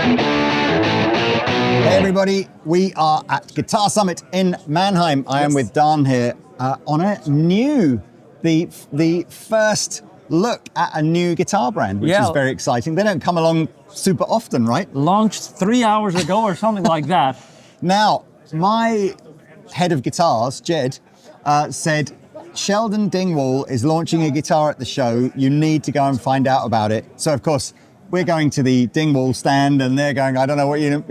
Hey everybody, we are at Guitar Summit in Mannheim. I am with Dan here on the first look at a new guitar brand, which is very exciting. They don't come along super often, right? Launched 3 hours ago or something like that. Now, my head of guitars, Jed, said, Sheldon Dingwall is launching a guitar at the show. You need to go and find out about it. So of course, we're going to the Dingwall stand and they're going, I don't know what you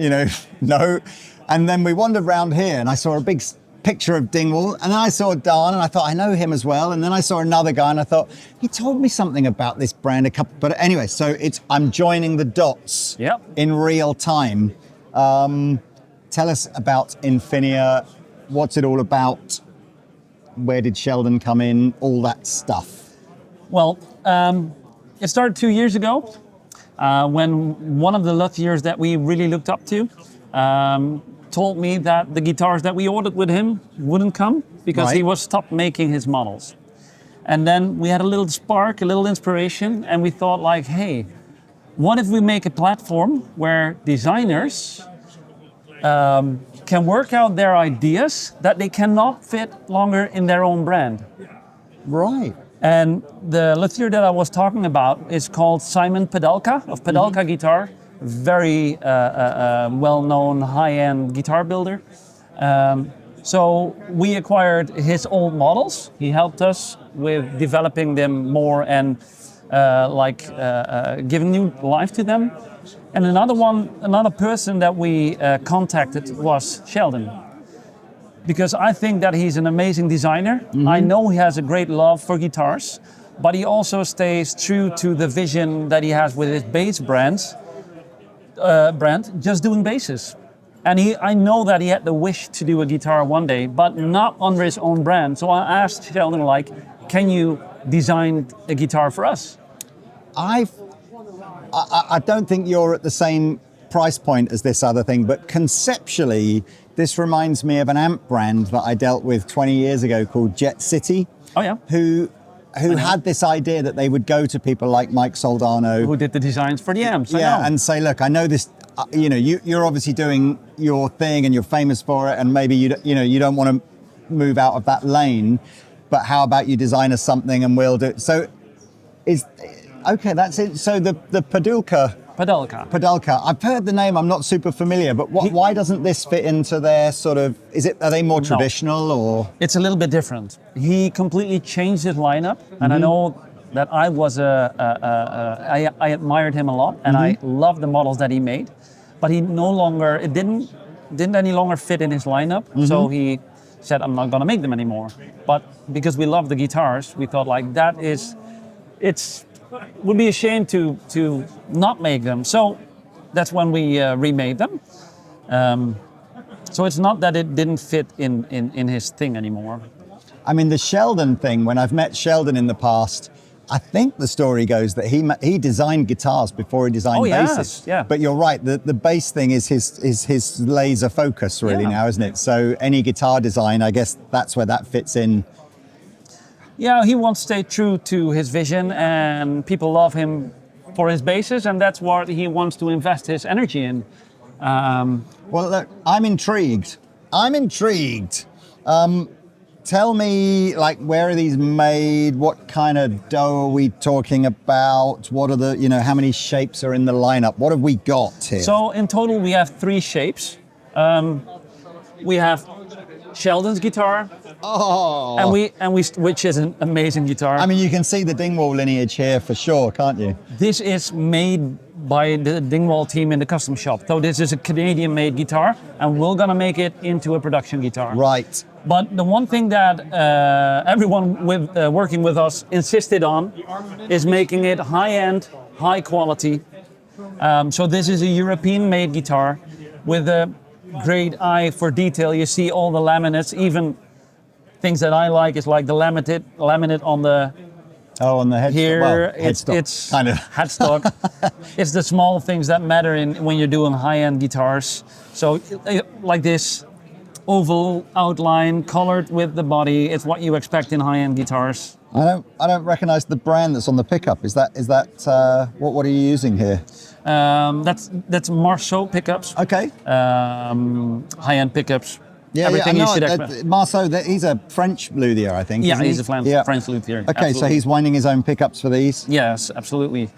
know. And then we wandered around here and I saw a big picture of Dingwall, and then I saw Dan and I thought, I know him as well. And then I saw another guy and I thought, he told me something about this brand but anyway, so I'm joining the dots in real time. Tell us about Infinia. What's it all about? Where did Sheldon come in? All that stuff. Well, it started 2 years ago when one of the luthiers that we really looked up to told me that the guitars that we ordered with him wouldn't come because he was stopped making his models. And then we had a little spark, a little inspiration, and we thought like, hey, what if we make a platform where designers can work out their ideas that they cannot fit longer in their own brand. Right. And the luthier that I was talking about is called Simon Pedelka of Pedelka Guitar, very well-known high-end guitar builder. So we acquired his old models. He helped us with developing them more and giving new life to them. And another person that we contacted was Sheldon, because I think that he's an amazing designer. I know he has a great love for guitars, but he also stays true to the vision that he has with his bass brand, just doing basses. And I know that he had the wish to do a guitar one day, but not under his own brand. So I asked Sheldon, like, can you design a guitar for us? I don't think you're at the same price point as this other thing, but conceptually, this reminds me of an amp brand that I dealt with 20 years ago called Jet City. Oh yeah. Who had this idea that they would go to people like Mike Soldano, who did the designs for the amps. And say, look, I know this. You're obviously doing your thing and you're famous for it, and maybe you don't want to move out of that lane, but how about you design us something and we'll do it. So okay, that's it. So the Pedelka. I've heard the name. I'm not super familiar, but why doesn't this fit into their sort of? Are they more traditional or? It's a little bit different. He completely changed his lineup, and I know that I admired him a lot, and I loved the models that he made, but it didn't any longer fit in his lineup. So he said, I'm not gonna make them anymore. But because we love the guitars, we thought like would be a shame to not make them. So that's when we remade them. So it's not that it didn't fit in his thing anymore. I mean, the Sheldon thing, when I've met Sheldon in the past, I think the story goes that he designed guitars before he designed basses. Yeah. But you're right, the bass thing is his laser focus really now, isn't it? So any guitar design, I guess that's where that fits in. Yeah, he wants to stay true to his vision, and people love him for his basses, and that's what he wants to invest his energy in. Well, look, I'm intrigued. Tell me, like, where are these made? What kind of dough are we talking about? What are the, how many shapes are in the lineup? What have we got here? So in total, we have 3 shapes. We have Sheldon's guitar. Oh. Which is an amazing guitar. I mean, you can see the Dingwall lineage here for sure, can't you? This is made by the Dingwall team in the custom shop. So this is a Canadian-made guitar, and we're gonna make it into a production guitar. Right. But the one thing that everyone working with us insisted on is making it high-end, high quality. So this is a European-made guitar with a great eye for detail. You see all the laminates, even things that I like is like the laminate on the headstock. Here, well, it's kind of headstock. It's the small things that matter when you're doing high-end guitars. So like this oval outline colored with the body, it's what you expect in high-end guitars. I don't recognise the brand that's on the pickup. Is that what are you using here? That's Marceau pickups. Okay. High-end pickups. Yeah, Everything you should yeah. expect. Marceau, he's a French luthier, I think. Yeah, isn't he's he? a French luthier. Okay, absolutely. so he's winding his own pickups for these. Yes, absolutely.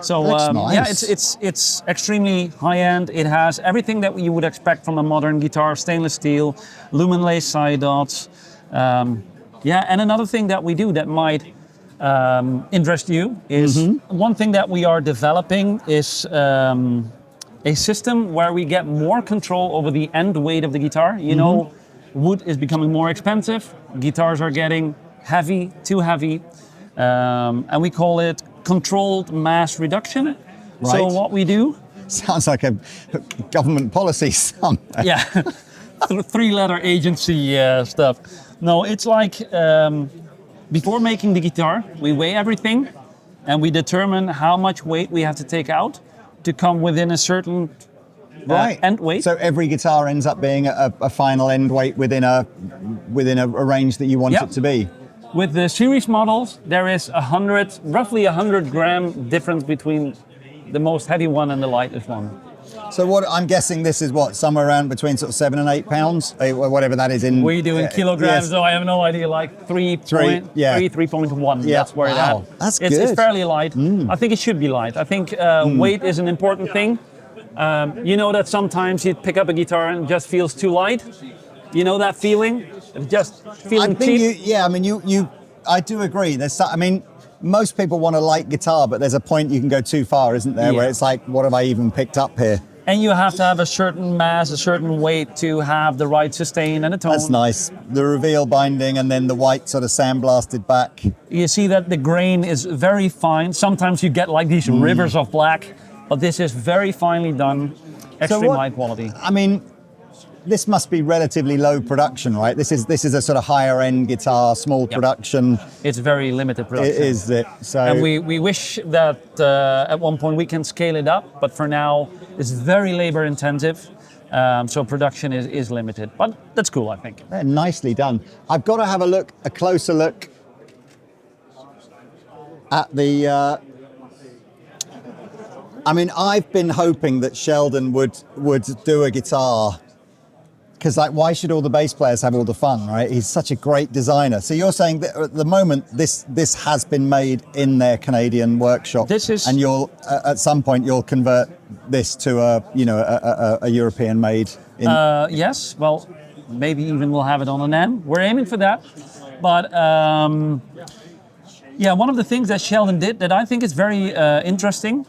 So That's nice. yeah, it's extremely high-end. It has everything that you would expect from a modern guitar: stainless steel, lumen lace side dots. Yeah, and another thing that we do that might interest you is one thing that we are developing is a system where we get more control over the end weight of the guitar. You know, wood is becoming more expensive. Guitars are getting heavy, too heavy, and we call it controlled mass reduction. Right. So what we do... Sounds like a government policy somewhere. Yeah, three-letter agency stuff. No, it's like before making the guitar, we weigh everything and we determine how much weight we have to take out to come within a certain end weight. So every guitar ends up being a final end weight within a range that you want it to be. With the series models, there is roughly 100 gram difference between the most heavy one and the lightest one. So what I'm guessing this is somewhere around between sort of 7 and 8 pounds, whatever that is in. We do in kilograms, so I have no idea. Like 3.1. Yeah. That's where wow. it's at. That's good. It's fairly light. I think it should be light. I think weight is an important thing. You know that sometimes you pick up a guitar and it just feels too light. You know that feeling? Just feeling cheap? I do agree. Most people want a light guitar, but there's a point you can go too far, isn't there? Yeah. Where it's like, what have I even picked up here? And you have to have a certain mass, a certain weight to have the right sustain and a tone. That's nice. The reveal binding and then the white sort of sandblasted back. You see that the grain is very fine. Sometimes you get like these rivers of black, but this is very finely done, extreme high quality. This must be relatively low production, right? This is a sort of higher end guitar, small production. It's very limited production. Is it? So, and we wish that at one point we can scale it up, but for now it's very labor intensive. So production is limited, but that's cool, I think. Yeah, nicely done. I've got to have a closer look at the. I've been hoping that Sheldon would do a guitar. Because why should all the bass players have all the fun, right? He's such a great designer. So you're saying that at the moment this has been made in their Canadian workshop, and you'll at some point you'll convert this to a European made. Yes, well, maybe even we'll have it on an M. We're aiming for that, but one of the things that Sheldon did that I think is very interesting.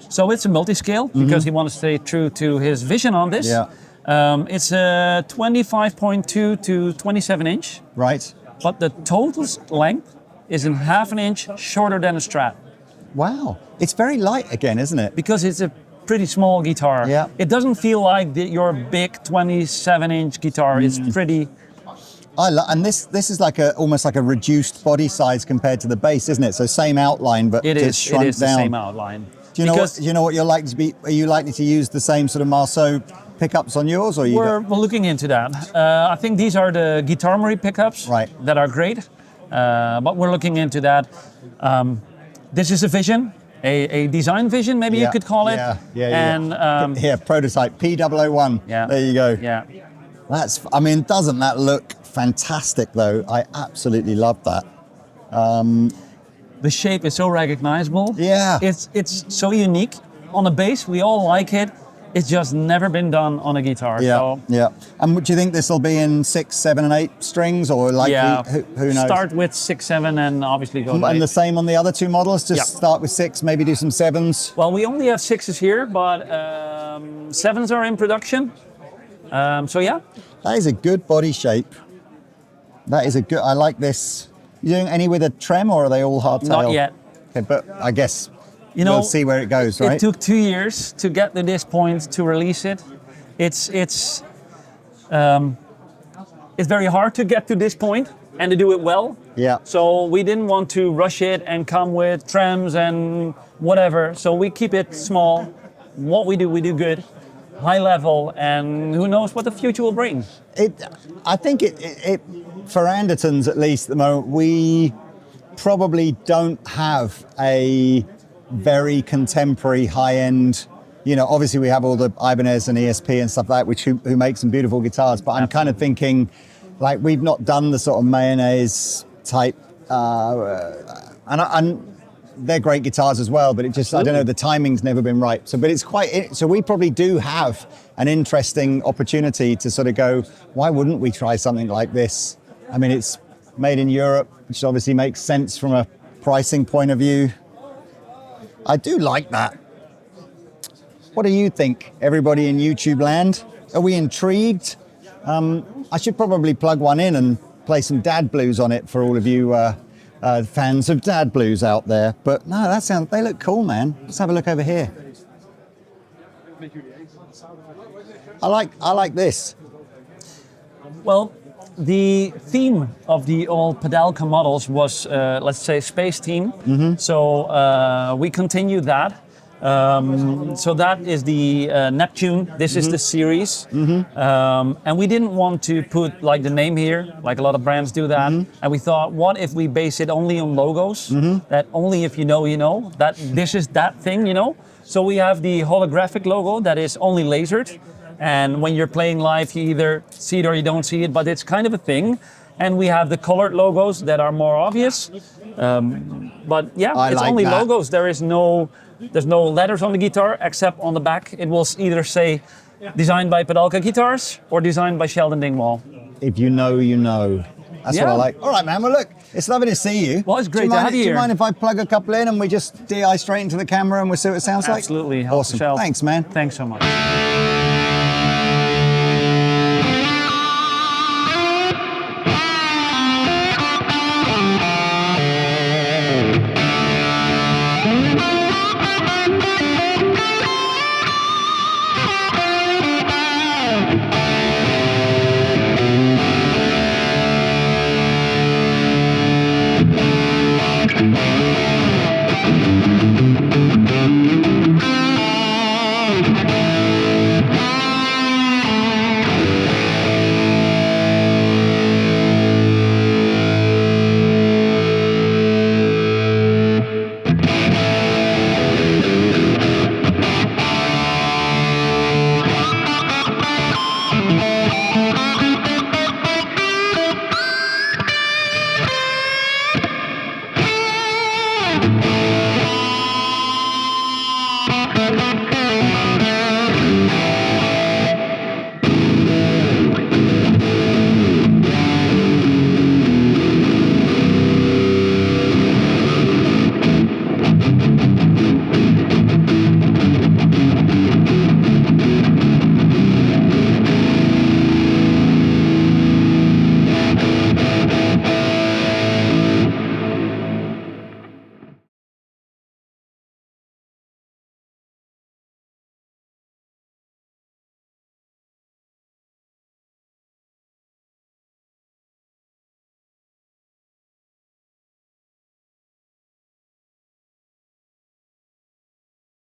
So it's a multi-scale because he wanted to stay true to his vision on this. Yeah. It's a 25.2 to 27 inch. Right. But the total length is in half an inch shorter than a Strat. Wow. It's very light again, isn't it? Because it's a pretty small guitar. Yeah. It doesn't feel like your big 27 inch guitar. It's pretty... And this is almost like a reduced body size compared to the bass, isn't it? So same outline, but just shrunk down. It is the same outline. Do you know what you're likely to be? Are you likely to use the same sort of Marceau pickups on yours, or we're looking into that? I think these are the Guitarmery pickups that are great, but we're looking into that. This is a vision, a design vision, maybe you could call it. Yeah. And here, prototype P001. Yeah. There you go. Yeah. Doesn't that look fantastic though? I absolutely love that. The shape is so recognizable. Yeah. It's so unique. On a bass, we all like it. It's just never been done on a guitar. Yeah. And do you think this will be in 6, 7, and 8 strings, or who knows? Start with 6, 7, and obviously go to 8. And the same on the other two models. Start with 6, maybe do some 7s. Well, we only have 6s here, but 7s are in production. That is a good body shape. I like this. You doing any with a trem, or are they all hardtail? Not yet. Okay, but I guess we'll see where it goes, right? It took 2 years to get to this point to release it. It's very hard to get to this point and to do it well. Yeah. So we didn't want to rush it and come with trems and whatever. So we keep it small. What we do good, high level, and who knows what the future will bring. I think it for Andertons at least at the moment, we probably don't have a very contemporary high-end, obviously we have all the Ibanez and ESP and stuff like that, who make some beautiful guitars, but I'm kind of thinking, like, we've not done the sort of mayonnaise type, and they're great guitars as well, but it just, I don't know, the timing's never been right. So we probably do have an interesting opportunity to sort of go, why wouldn't we try something like this? I mean, it's made in Europe, which obviously makes sense from a pricing point of view. I do like that. What do you think, everybody in YouTube land? Are we intrigued? I should probably plug one in and play some dad blues on it for all of you fans of dad blues out there. But no, they look cool, man. Let's have a look over here. I like this. Well, the theme of the old Pedalka models was, let's say, space theme. Mm-hmm. So we continue that. So that is the Neptune. This is the series. Mm-hmm. And we didn't want to put like the name here, like a lot of brands do that. Mm-hmm. And we thought, what if we base it only on logos? Mm-hmm. That only if you know, that this is that thing, So we have the holographic logo that is only lasered. And when you're playing live, you either see it or you don't see it, but it's kind of a thing. And we have the colored logos that are more obvious. But yeah, it's only logos. There's no letters on the guitar except on the back. It will either say designed by Pedalka Guitars or designed by Sheldon Dingwall. If you know, you know. That's what I like. All right, man. Well, look, it's lovely to see you. Well, it's great to have you here. Do you mind if I plug a couple in and we just DI straight into the camera and we'll see what it sounds like? Absolutely. Awesome. Thanks, man. Thanks so much.